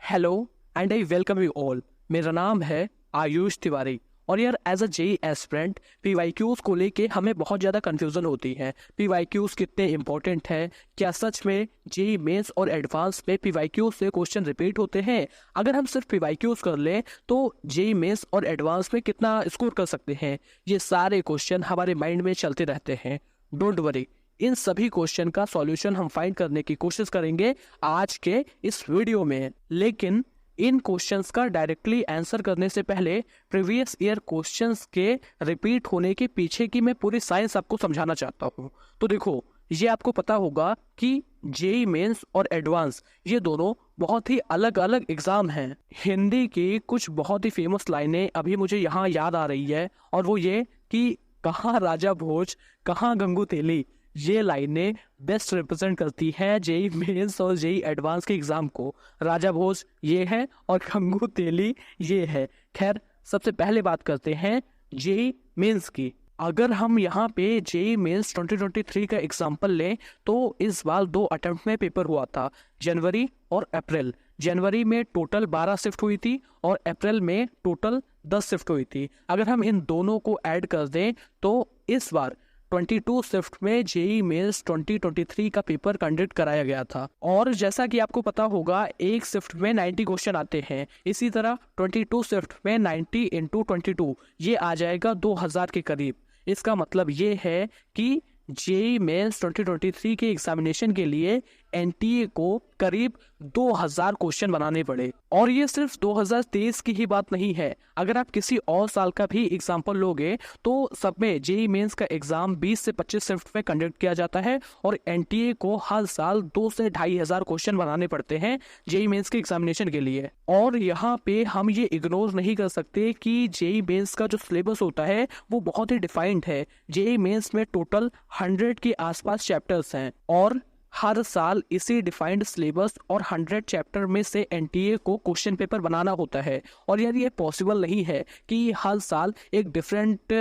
Hello and I welcome you all. मेरा नाम है आयुष तिवारी और यार as a JEE aspirant PYQs को लेके हमें बहुत ज़्यादा कन्फ्यूज़न होती है। पीवाईक्यूज कितने इंपॉर्टेंट हैं, क्या सच में जेई मेंस और एडवांस में पीवाईक्यूज से क्वेश्चन रिपीट होते हैं? अगर हम सिर्फ पीवाईक्यूज कर लें तो जेई मेंस और एडवांस में कितना स्कोर कर सकते हैं? ये सारे क्वेश्चन हमारे माइंड में चलते रहते हैं। डोंट वरी, इन सभी क्वेश्चन का सॉल्यूशन हम फाइंड करने की कोशिश करेंगे आज के इस वीडियो में। लेकिन इन क्वेश्चंस का डायरेक्टली आंसर करने से पहले प्रीवियस ईयर क्वेश्चंस के रिपीट होने के पीछे की मैं पूरी साइंस आपको समझाना चाहता हूँ। तो देखो, ये आपको पता होगा कि जेई मेंस और एडवांस ये दोनों बहुत ही अलग अलग एग्जाम हैं। हिंदी की कुछ बहुत ही फेमस लाइनें अभी मुझे यहाँ याद आ रही है और वो ये कि कहाँ राजा भोज कहाँ गंगू तेली। ये लाइनें बेस्ट रिप्रेजेंट करती हैं जेई मेंस और जेई एडवांस के एग्जाम को। राजा भोज ये है और गंगू तेली ये है। खैर, सबसे पहले बात करते हैं जेई मेंस की। अगर हम यहाँ पे जेई मेंस 2023 का एग्जाम्पल लें तो इस बार 2 अटेम्प्ट में पेपर हुआ था, जनवरी और अप्रैल। जनवरी में टोटल 12 शिफ्ट हुई थी और अप्रैल में टोटल 10 शिफ्ट हुई थी। अगर हम इन दोनों को ऐड कर दें तो इस बार 22 शिफ्ट में जेई मेंस 2023 का पेपर कंडक्ट कराया गया था। और जैसा कि आपको पता होगा, एक शिफ्ट में 90 क्वेश्चन आते हैं। इसी तरह 22 शिफ्ट में 90 इंटू 22 ये आ जाएगा 2000 के करीब। इसका मतलब ये है कि जेई मेंस 2023 के एग्जामिनेशन के लिए एनटीए को करीब 2000 क्वेश्चन बनाने पड़े। और ये सिर्फ 2023 की ही बात नहीं है। अगर आप किसी और साल का भी एग्जाम्पल लोगे तो सब में जेई मेंस का एग्जाम 20 से 25 शिफ्ट में कंडक्ट किया जाता है और एनटीए को हर साल 2 से 2500 क्वेश्चन बनाने पड़ते हैं जेई मेंस के एग्जामिनेशन के लिए। और यहाँ पे हम ये इग्नोर नहीं कर सकते कि जेई मेंस का जो सिलेबस होता है वो बहुत ही डिफाइंड है। जेई मेंस में टोटल 100 के आसपास चैप्टर्स हैं और हर साल इसी डिफाइंड सिलेबस और 100 चैप्टर में से एनटीए को क्वेश्चन पेपर बनाना होता है। और यार ये पॉसिबल नहीं है कि हर साल एक डिफरेंट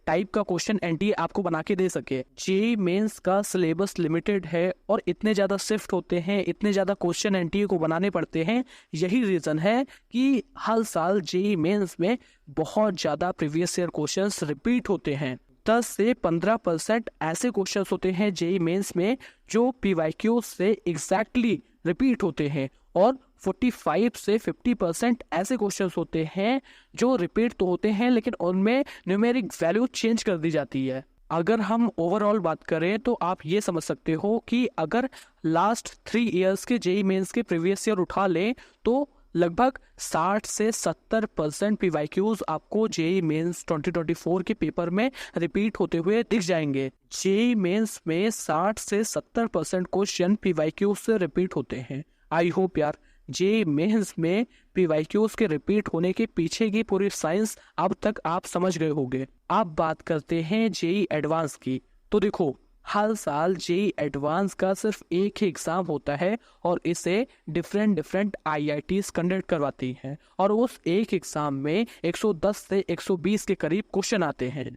टाइप का क्वेश्चन एनटीए आपको बना के दे सके। जेई मेंस का सिलेबस लिमिटेड है और इतने ज़्यादा शिफ्ट होते हैं, इतने ज़्यादा क्वेश्चन एनटीए को बनाने पड़ते हैं। यही रीज़न है कि हर साल जेई मेंस में बहुत ज़्यादा प्रीवियस ईयर क्वेश्चंस रिपीट होते हैं। 10 से 15% ऐसे क्वेश्चंस होते हैं जेई मेंस में जो पीवाईक्यू से एग्जैक्टली रिपीट होते हैं और 45 से 50% ऐसे क्वेश्चंस होते हैं जो रिपीट तो होते हैं लेकिन उनमें न्यूमेरिक वैल्यू चेंज कर दी जाती है। अगर हम ओवरऑल बात करें तो आप ये समझ सकते हो कि अगर लास्ट 3 इयर्स के जेई मेंस के प्रीवियस ईयर उठा लें तो लगभग 60 से 70% पीवाईक्यूज आपको जेई मेंस 2024 के पेपर में रिपीट होते हुए दिख जाएंगे। जेई मेंस में 60 से 70% क्वेश्चन पीवाईक्यूज से रिपीट होते हैं। आई होप यार जेई मेंस में पीवाईक्यूज के रिपीट होने के पीछे की पूरी साइंस अब तक आप समझ गए होंगे। अब बात करते हैं जेई एडवांस की। तो देखो, हर साल जेई एडवांस का सिर्फ एक ही एग्जाम होता है और इसे डिफरेंट आईआईटीज कंडक्ट करवाती हैं और उस एक एग्जाम में 110 से 120 के करीब क्वेश्चन आते हैं।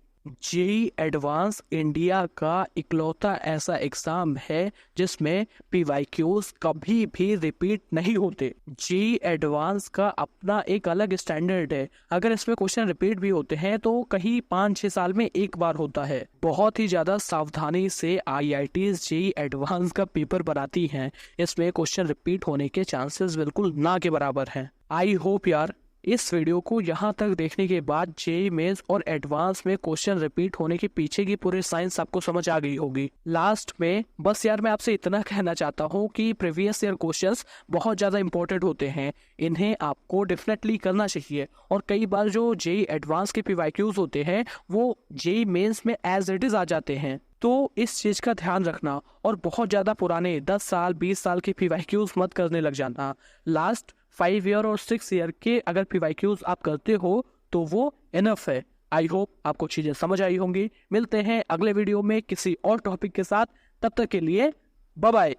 जेई एडवांस इंडिया का इकलौता ऐसा एग्जाम है जिसमें पीवाईक्यूज कभी भी रिपीट नहीं होते। जेई एडवांस का अपना एक अलग स्टैंडर्ड है। अगर इसमें क्वेश्चन रिपीट भी होते हैं तो कहीं 5-6 साल में एक बार होता है। बहुत ही ज्यादा सावधानी से आईआईटीज जेई एडवांस का पेपर बनाती हैं। इसमें क्वेश्चन रिपीट होने के चांसेस बिल्कुल ना के बराबर हैं। आई होप यार इस वीडियो को यहाँ तक देखने के बाद जेई मेंस और एडवांस में क्वेश्चन रिपीट होने के पीछे की पूरी साइंस आपको समझ आ गई होगी। लास्ट में बस यार मैं आपसे इतना कहना चाहता हूँ कि प्रीवियस ईयर क्वेश्चंस बहुत ज़्यादा इंपॉर्टेंट होते हैं। इन्हें आपको डेफिनेटली करना चाहिए। और कई बार जो जेई एडवांस के पीवाईक्यूज होते हैं वो जेई मेंस में एज इट इज आ जाते हैं। तो इस चीज़ का ध्यान रखना और बहुत ज़्यादा पुराने 10 साल 20 साल के पीवाईक्यूज मत करने लग जाना। लास्ट 5 ईयर और 6 ईयर के अगर पीवाईक्यूज आप करते हो तो वो इनफ है। आई होप आपको चीज़ें समझ आई होंगी। मिलते हैं अगले वीडियो में किसी और टॉपिक के साथ। तब तक के लिए बाय बाय।